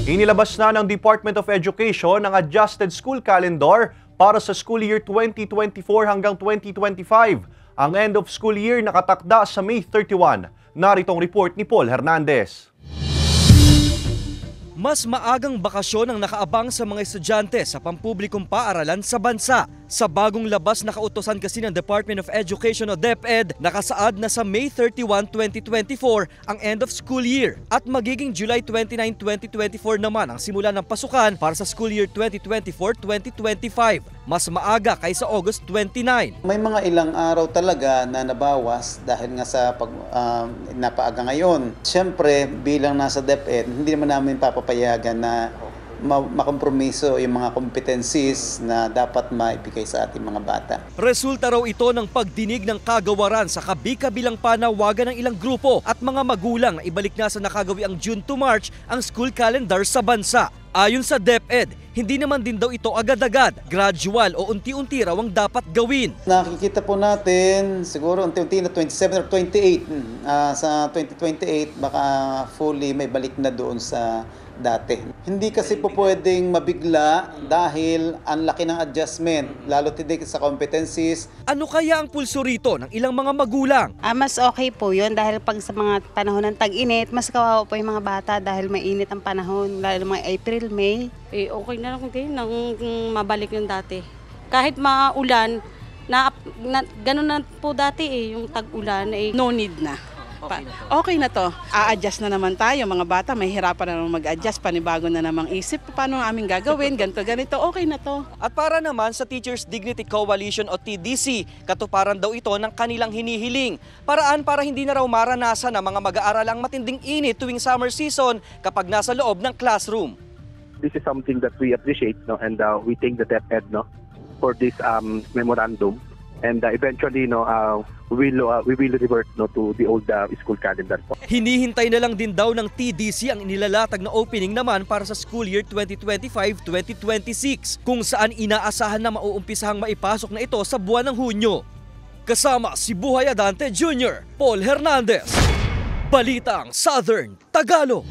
Inilabas na ng Department of Education ang adjusted school calendar para sa school year 2024 hanggang 2025. Ang end of school year nakatakda sa May 31. Naritong report ni Paul Hernandez. Mas maagang bakasyon ang nakaabang sa mga estudyante sa pampublikong paaralan sa bansa. Sa bagong labas na kautosan kasi ng Department of Education o DepEd, nakasaad na sa May 31, 2024 ang end of school year at magiging July 29, 2024 naman ang simula ng pasukan para sa school year 2024-2025. Mas maaga kaysa August 29. May mga ilang araw talaga na nabawas dahil nga sa napaaga ngayon. Siyempre, bilang nasa DepEd, hindi naman namin papapayagan na makompromiso yung mga competencies na dapat maibigay sa ating mga bata. Resulta raw ito ng pagdinig ng kagawaran sa kabi-kabilang panawagan ng ilang grupo at mga magulang na ibalik na sa nakagawi ang June to March ang school calendar sa bansa. Ayon sa DepEd, hindi naman din daw ito agad-agad, gradual o unti-unti raw ang dapat gawin. Nakikita po natin siguro unti-unti na 27 or 28 sa 2028 baka fully may balik na doon sa dati. Hindi kasi po pwedeng mabigla dahil ang laki ng adjustment, lalo tidig sa competencies. Ano kaya ang pulso rito ng ilang mga magulang? Mas okay po yun dahil pag sa mga panahon ng tag-init, mas kawawa po yung mga bata dahil mainit ang panahon, lalo mga April, May. Okay na lang din nang mabalik yung dati. Kahit maulan, ganun na po dati yung tag-ulan. No need na. Okay na to. A-adjust na naman tayo. Mga bata, may hirapan na naman mag-adjust. Panibago na namang isip. Paano aming gagawin? Ganito. Okay na to. At para naman sa Teachers Dignity Coalition o TDC, katuparan daw ito ng kanilang hinihiling. Paraan para hindi na raw maranasan ng mga mag-aaral ang matinding init tuwing summer season kapag nasa loob ng classroom. This is something that we appreciate, no, and we thank the DepEd, no, for this memorandum, and eventually, no, we will revert, no, to the old school calendar. Hinihintay na lang din daw ng TDC ang inilalatag na opening naman para sa school year 2025-2026, kung saan inaasahan na mauumpisahang maipasok na ito sa buwan ng Hunyo. Kasama si Buhay Adante Jr., Paul Hernandez, Balitang Southern Tagalog.